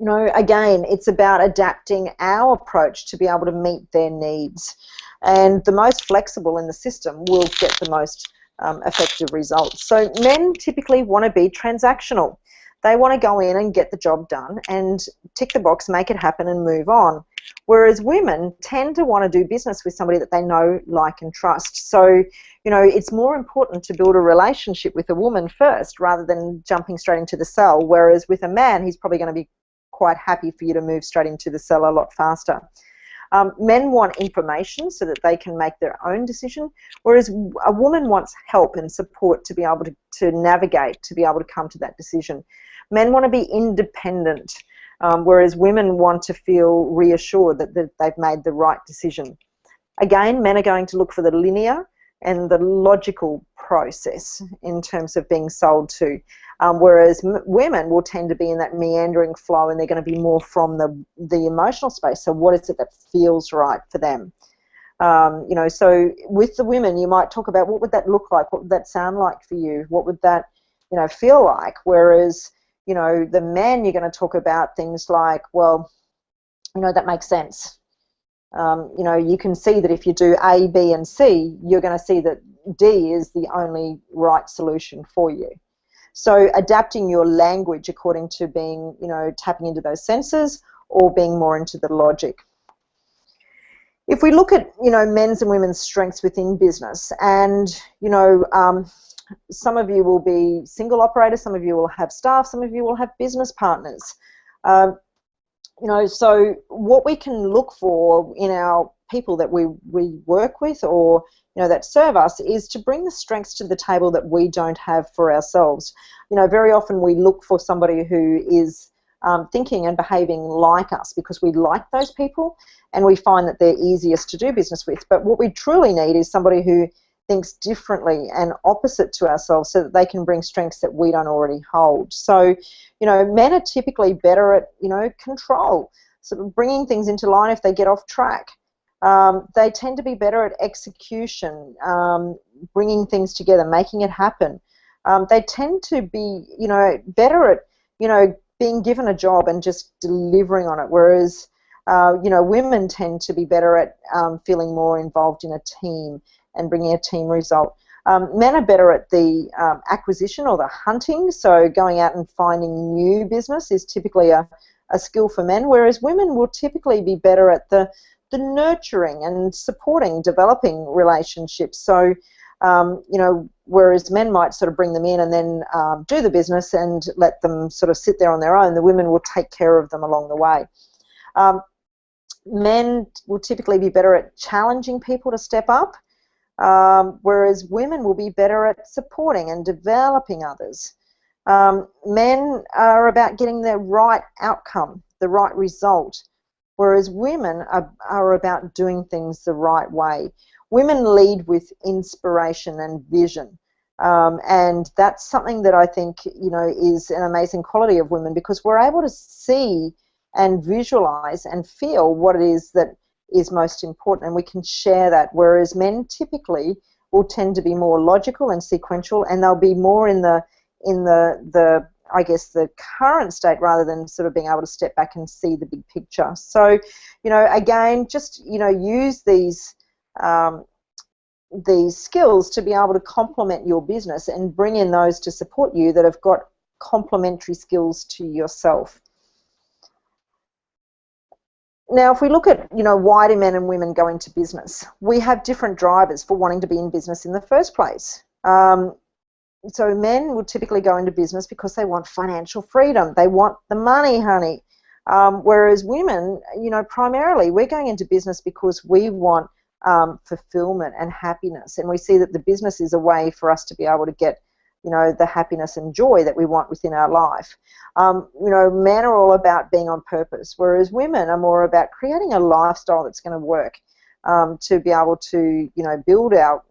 you know, again, it's about adapting our approach to be able to meet their needs. And the most flexible in the system will get the most effective results. So men typically want to be transactional. They want to go in and get the job done and tick the box, make it happen and move on. Whereas women tend to want to do business with somebody that they know, like and trust. So, it's more important to build a relationship with a woman first rather than jumping straight into the sell. Whereas with a man, he's probably going to be quite happy for you to move straight into the sell a lot faster. Men want information so that they can make their own decision, whereas a woman wants help and support to be able to navigate, to be able to come to that decision. Men want to be independent, whereas women want to feel reassured that they've made the right decision. Again, men are going to look for the linear and the logical process in terms of being sold to, whereas women will tend to be in that meandering flow, and they're going to be more from the emotional space. So what is it that feels right for them? So with the women, you might talk about what would that look like, what would that sound like for you, what would that feel like, whereas the men, you're going to talk about things like, well, that makes sense. You can see that if you do A, B, and C, you're going to see that D is the only right solution for you. So adapting your language according to being, tapping into those senses or being more into the logic. If we look at, men's and women's strengths within business, and, some of you will be single operators, some of you will have staff, some of you will have business partners. So what we can look for in our people that we work with or, that serve us is to bring the strengths to the table that we don't have for ourselves. Very often we look for somebody who is thinking and behaving like us because we like those people and we find that they're easiest to do business with. But what we truly need is somebody who thinks differently and opposite to ourselves so that they can bring strengths that we don't already hold. So, men are typically better at, control, sort of bringing things into line if they get off track. They tend to be better at execution, bringing things together, making it happen. They tend to be, better at, being given a job and just delivering on it, whereas, women tend to be better at feeling more involved in a team and bringing a team result. Men are better at the acquisition or the hunting, so going out and finding new business is typically a skill for men, whereas women will typically be better at the nurturing and supporting, developing relationships. So, whereas men might sort of bring them in and then do the business and let them sort of sit there on their own, the women will take care of them along the way. Men will typically be better at challenging people to step up, whereas women will be better at supporting and developing others. Men are about getting the right outcome, the right result, whereas women are about doing things the right way. Women lead with inspiration and vision, and that's something that I think is an amazing quality of women, because we're able to see and visualize and feel what it is that is most important, and we can share that, whereas men typically will tend to be more logical and sequential, and they'll be more in the I guess the current state rather than sort of being able to step back and see the big picture. So, again, just use these skills to be able to complement your business and bring in those to support you that have got complementary skills to yourself. Now, if we look at, why do men and women go into business? We have different drivers for wanting to be in business in the first place. So men will typically go into business because they want financial freedom. They want the money, honey. Whereas women, primarily we're going into business because we want fulfillment and happiness. And we see that the business is a way for us to be able to get, the happiness and joy that we want within our life. Men are all about being on purpose, whereas women are more about creating a lifestyle that's going to work, to be able to, build our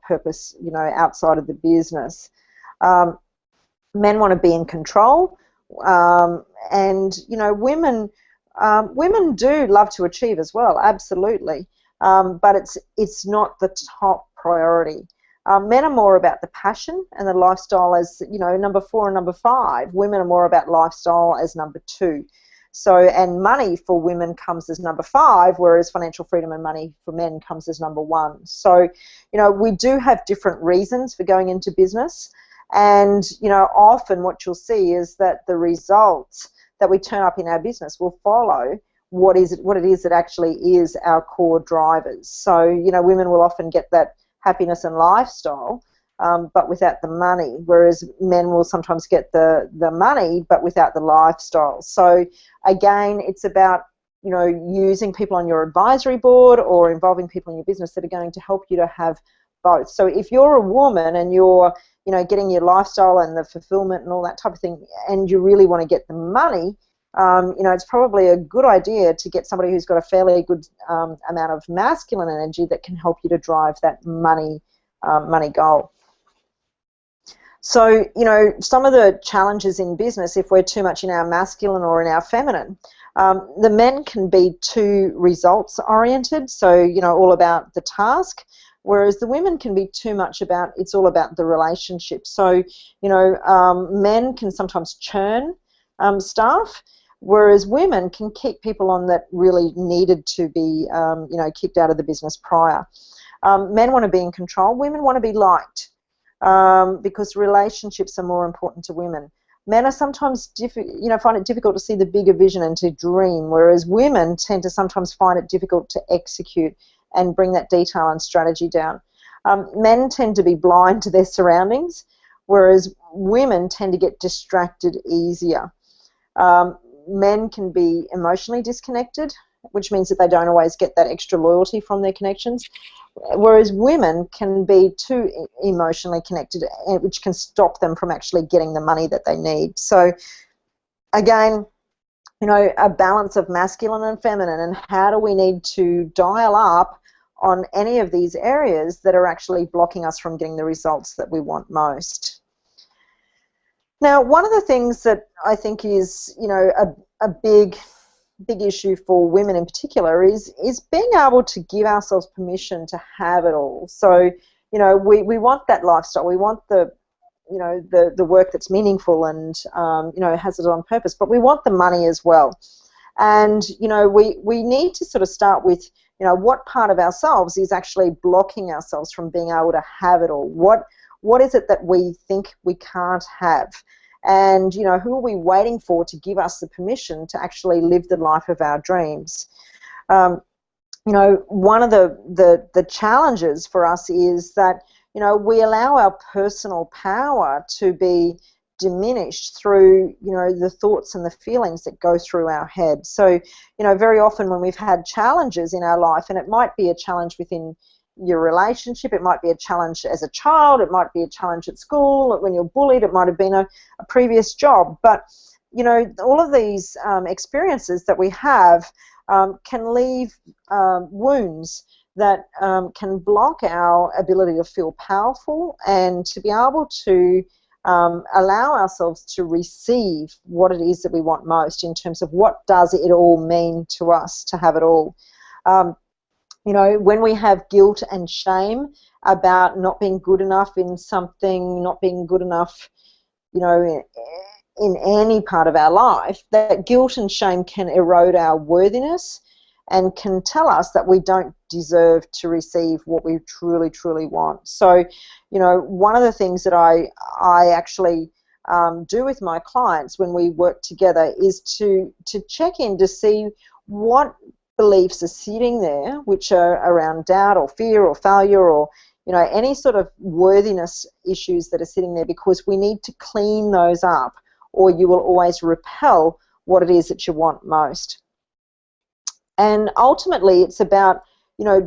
purpose, outside of the business. Men want to be in control, and women do love to achieve as well, absolutely, but it's not the top priority. Men are more about the passion and the lifestyle as, number 4 and number 5. Women are more about lifestyle as number 2. So, and money for women comes as number 5, whereas financial freedom and money for men comes as number 1. So, we do have different reasons for going into business, and, often what you'll see is that the results that we turn up in our business will follow what it is that actually is our core drivers. So, women will often get that happiness and lifestyle, but without the money, whereas men will sometimes get the money but without the lifestyle. So again, it's about using people on your advisory board or involving people in your business that are going to help you to have both. So if you're a woman and you're getting your lifestyle and the fulfillment and all that type of thing, and you really want to get the money, it's probably a good idea to get somebody who's got a fairly good amount of masculine energy that can help you to drive that money goal. So, some of the challenges in business, if we're too much in our masculine or in our feminine, the men can be too results oriented, so, all about the task, whereas the women can be too much about, it's all about the relationship. So, men can sometimes churn staff, whereas women can keep people on that really needed to be, kicked out of the business prior. Men want to be in control. Women want to be liked, because relationships are more important to women. Men are sometimes find it difficult to see the bigger vision and to dream, whereas women tend to sometimes find it difficult to execute and bring that detail and strategy down. Men tend to be blind to their surroundings, whereas women tend to get distracted easier. Men can be emotionally disconnected, which means that they don't always get that extra loyalty from their connections, whereas women can be too emotionally connected, which can stop them from actually getting the money that they need. So again, a balance of masculine and feminine, and how do we need to dial up on any of these areas that are actually blocking us from getting the results that we want most. Now, one of the things that I think is, a big issue for women in particular is being able to give ourselves permission to have it all. So, we want that lifestyle. We want the work that's meaningful and, has it on purpose, but we want the money as well. And, we need to sort of start with, what part of ourselves is actually blocking ourselves from being able to have it all? What is it that we think we can't have? And, who are we waiting for to give us the permission to actually live the life of our dreams? One of the challenges for us is that, we allow our personal power to be diminished through, the thoughts and the feelings that go through our head. So, very often when we've had challenges in our life, and it might be a challenge within your relationship, it might be a challenge as a child, it might be a challenge at school, when you're bullied, it might have been a previous job, but all of these experiences that we have can leave wounds that can block our ability to feel powerful and to be able to allow ourselves to receive what it is that we want most, in terms of what does it all mean to us to have it all. When we have guilt and shame about not being good enough in something, not being good enough, in any part of our life, that guilt and shame can erode our worthiness and can tell us that we don't deserve to receive what we truly, truly want. So, one of the things that I actually do with my clients when we work together is to check in to see what beliefs are sitting there, which are around doubt or fear or failure or any sort of worthiness issues that are sitting there, because we need to clean those up, or you will always repel what it is that you want most. And ultimately, it's about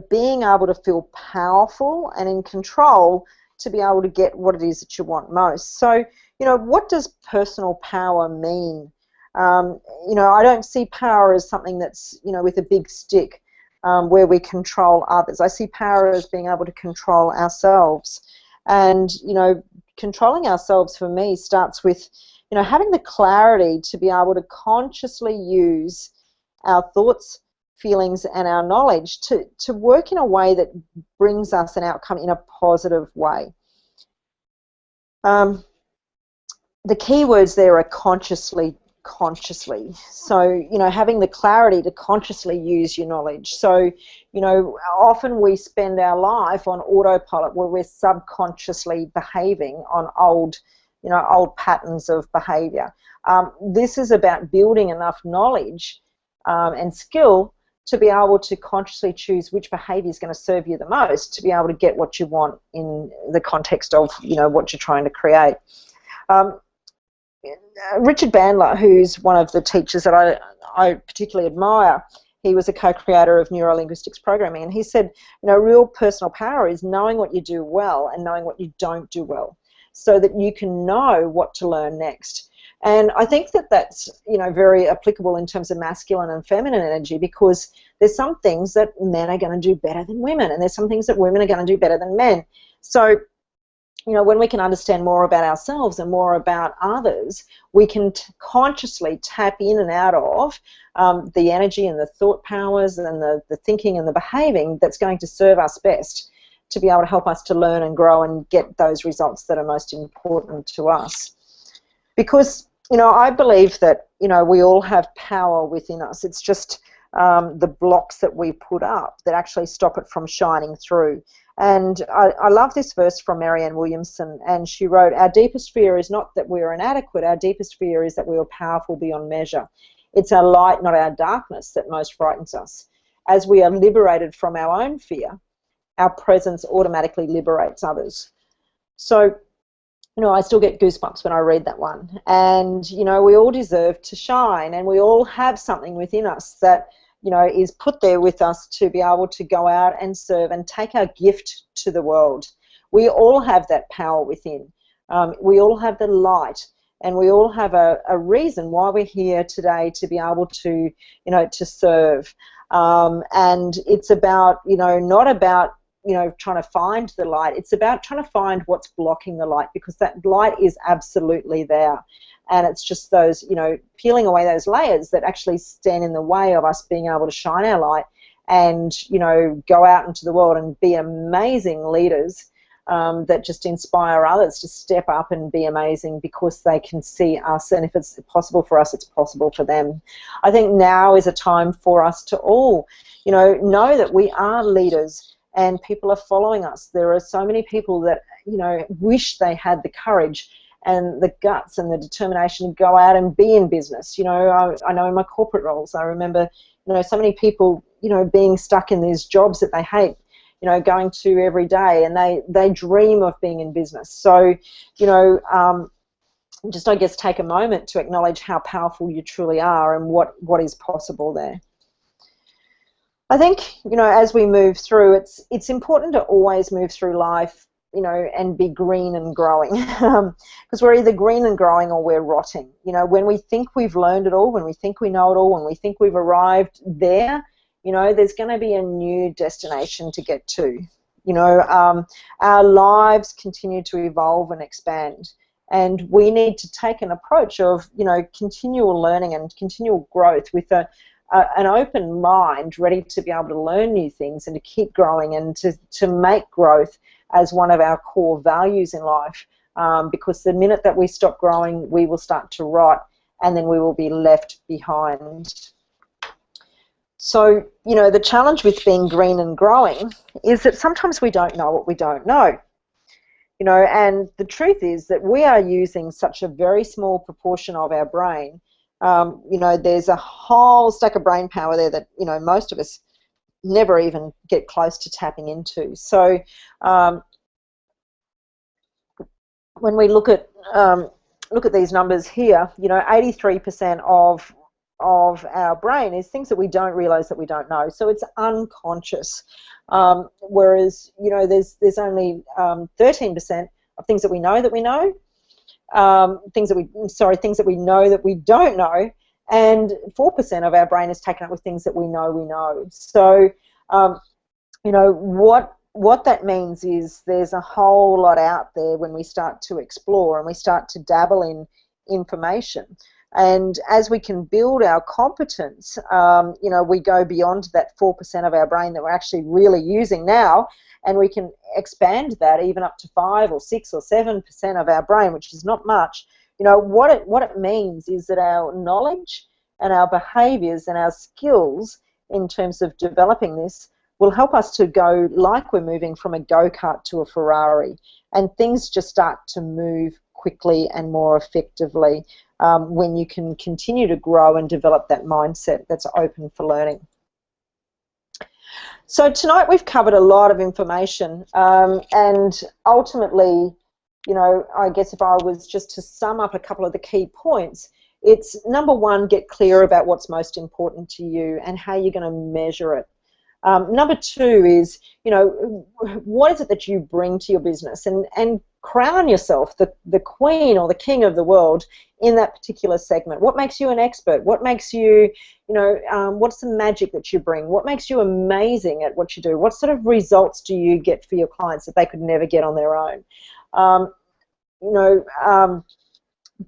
being able to feel powerful and in control to be able to get what it is that you want most. So, what does personal power mean? I don't see power as something that's, with a big stick where we control others. I see power as being able to control ourselves. And, controlling ourselves for me starts with, having the clarity to be able to consciously use our thoughts, feelings, and our knowledge to work in a way that brings us an outcome in a positive way. The key words there are consciously consciously. So, you know, having the clarity to consciously use your knowledge. So, you know, often we spend our life on autopilot where we're subconsciously behaving on old, you know, old patterns of behavior. This is about building enough knowledge and skill to be able to consciously choose which behavior is going to serve you the most to be able to get what you want in the context of, you know, what you're trying to create. Richard Bandler, who's one of the teachers that I particularly admire, he was a co-creator of Neuro-Linguistics Programming, and he said, you know, real personal power is knowing what you do well and knowing what you don't do well so that you can know what to learn next. And I think that that's, you know, very applicable in terms of masculine and feminine energy, because there's some things that men are going to do better than women, and there's some things that women are going to do better than men. So, you know, when we can understand more about ourselves and more about others, we can consciously tap in and out of the energy and the thought powers and the thinking and the behaving that's going to serve us best to be able to help us to learn and grow and get those results that are most important to us. Because, you know, I believe that, you know, we all have power within us. It's just the blocks that we put up that actually stop it from shining through. And I love this verse from Marianne Williamson, and she wrote, "Our deepest fear is not that we are inadequate, our deepest fear is that we are powerful beyond measure. It's our light, not our darkness, that most frightens us. As we are liberated from our own fear, our presence automatically liberates others." So, you know, I still get goosebumps when I read that one. And, you know, we all deserve to shine, and we all have something within us that, you know, is put there with us to be able to go out and serve and take our gift to the world. We all have that power within. We all have the light, and we all have a reason why we're here today to be able to, you know, to serve. And it's about, you know, not about, you know, trying to find the light. It's about trying to find what's blocking the light, because that light is absolutely there. And it's just those, you know, peeling away those layers that actually stand in the way of us being able to shine our light and, you know, go out into the world and be amazing leaders that just inspire others to step up and be amazing because they can see us. And if it's possible for us, it's possible for them. I think now is a time for us to all, you know that we are leaders and people are following us. There are so many people that, you know, wish they had the courage and the guts and the determination to go out and be in business. You know, I know in my corporate roles, I remember, you know, so many people, you know, being stuck in these jobs that they hate, you know, going to every day, and they dream of being in business. So, you know, just, I guess, take a moment to acknowledge how powerful you truly are and what is possible there. I think, you know, as we move through, it's important to always move through life, you know, and be green and growing, because we're either green and growing or we're rotting. You know, when we think we've learned it all, when we think we know it all, when we think we've arrived there, you know, there's going to be a new destination to get to. You know, our lives continue to evolve and expand, and we need to take an approach of, you know, continual learning and continual growth with an open mind, ready to be able to learn new things and to keep growing and to make growth as one of our core values in life, because the minute that we stop growing, we will start to rot, and then we will be left behind. So, you know, the challenge with being green and growing is that sometimes we don't know what we don't know. You know, and the truth is that we are using such a very small proportion of our brain. You know, there's a whole stack of brain power there that, you know, most of us never even get close to tapping into. So when we look at these numbers here, you know, 83% of our brain is things that we don't realize that we don't know. So it's unconscious. Whereas, you know, there's only 13% of things that we know, things that we know that we don't know, and 4% of our brain is taken up with things that we know. So, you know, what that means is there's a whole lot out there when we start to explore and we start to dabble in information. And as we can build our competence, you know, we go beyond that 4% of our brain that we're actually really using now, and we can expand that even up to 5 or 6 or 7% of our brain, which is not much, you know, what it means is that our knowledge and our behaviours and our skills in terms of developing this will help us to go like we're moving from a go-kart to a Ferrari, and things just start to move quickly and more effectively when you can continue to grow and develop that mindset that's open for learning. So tonight we've covered a lot of information, and ultimately, you know, I guess if I was just to sum up a couple of the key points, it's number one, get clear about what's most important to you and how you're going to measure it. Number two is, you know, what is it that you bring to your business, and crown yourself the queen or the king of the world in that particular segment. What makes you an expert? What makes you, you know, what's the magic that you bring? What makes you amazing at what you do? What sort of results do you get for your clients that they could never get on their own?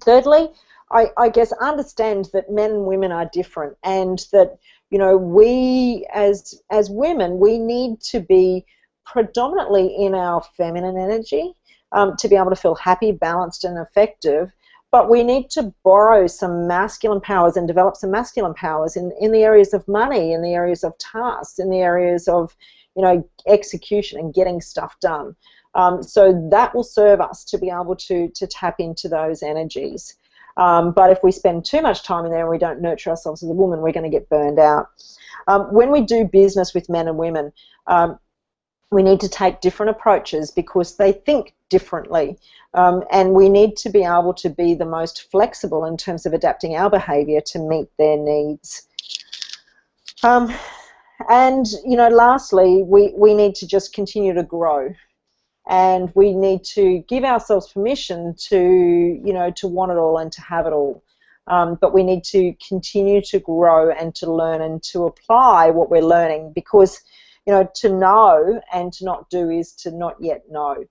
Thirdly, I guess understand that men and women are different, and that, you know, we as women, we need to be predominantly in our feminine energy to be able to feel happy, balanced, and effective. But we need to borrow some masculine powers and develop some masculine powers in the areas of money, in the areas of tasks, in the areas of, you know, execution and getting stuff done. So that will serve us to be able to tap into those energies. But if we spend too much time in there and we don't nurture ourselves as a woman, we're going to get burned out. When we do business with men and women, we need to take different approaches because they think differently, and we need to be able to be the most flexible in terms of adapting our behaviour to meet their needs. And, you know, lastly, we need to just continue to grow. And we need to give ourselves permission to, you know, to want it all and to have it all. But we need to continue to grow and to learn and to apply what we're learning, because, you know, to know and to not do is to not yet know.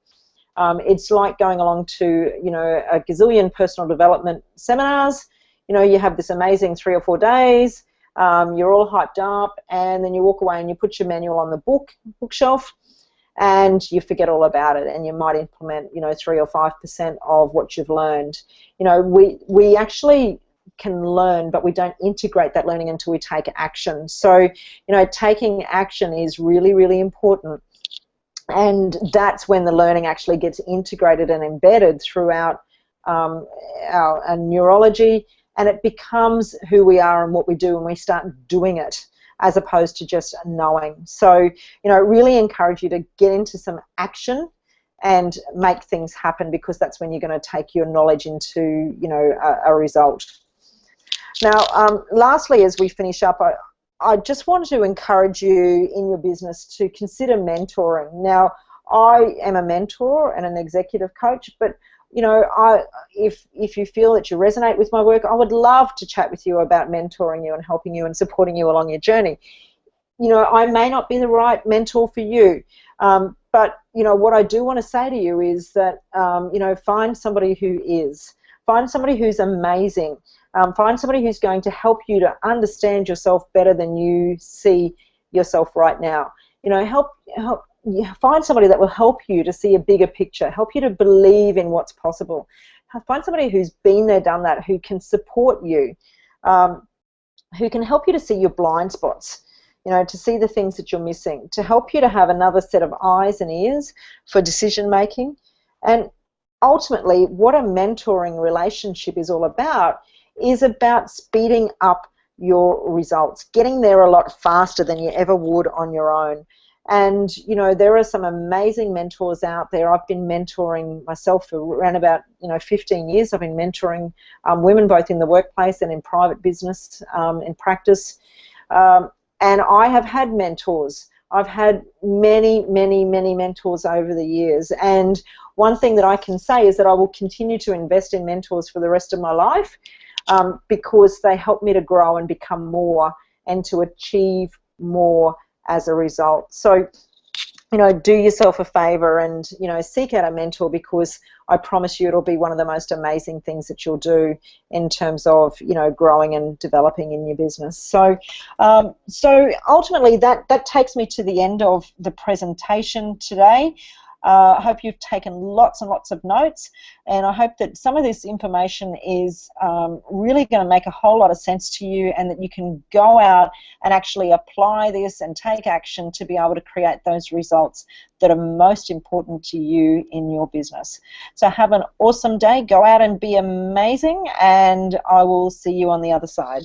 It's like going along to, you know, a gazillion personal development seminars. You know, you have this amazing 3 or 4 days, you're all hyped up, and then you walk away and you put your manual on the bookshelf, and you forget all about it, and you might implement, you know, 3 or 5% of what you've learned. You know, we actually can learn, but we don't integrate that learning until we take action. So, you know, taking action is really, really important, and that's when the learning actually gets integrated and embedded throughout our neurology, and it becomes who we are and what we do when we start doing it, as opposed to just knowing. So, you know, really encourage you to get into some action and make things happen, because that's when you're going to take your knowledge into, you know, a result. Now, lastly, as we finish up, I just wanted to encourage you in your business to consider mentoring. Now, I am a mentor and an executive coach, but, you know, if you feel that you resonate with my work, I would love to chat with you about mentoring you and helping you and supporting you along your journey. You know, I may not be the right mentor for you, but, you know, what I do want to say to you is that, you know, find somebody who is. Find somebody who's amazing. Find somebody who's going to help you to understand yourself better than you see yourself right now. You know, find somebody that will help you to see a bigger picture, help you to believe in what's possible. Find somebody who's been there, done that, who can support you, who can help you to see your blind spots, you know, to see the things that you're missing, to help you to have another set of eyes and ears for decision making. And ultimately, what a mentoring relationship is all about is about speeding up your results, getting there a lot faster than you ever would on your own. And, you know, there are some amazing mentors out there. I've been mentoring myself for around about, you know, 15 years. I've been mentoring women both in the workplace and in private business, in practice. And I have had mentors. I've had many, many, many mentors over the years. And one thing that I can say is that I will continue to invest in mentors for the rest of my life, because they help me to grow and become more and to achieve more as a result. So, you know, do yourself a favor and, you know, seek out a mentor, because I promise you it'll be one of the most amazing things that you'll do in terms of, you know, growing and developing in your business. So, so ultimately that takes me to the end of the presentation today. I hope you've taken lots and lots of notes, and I hope that some of this information is really going to make a whole lot of sense to you, and that you can go out and actually apply this and take action to be able to create those results that are most important to you in your business. So have an awesome day. Go out and be amazing, and I will see you on the other side.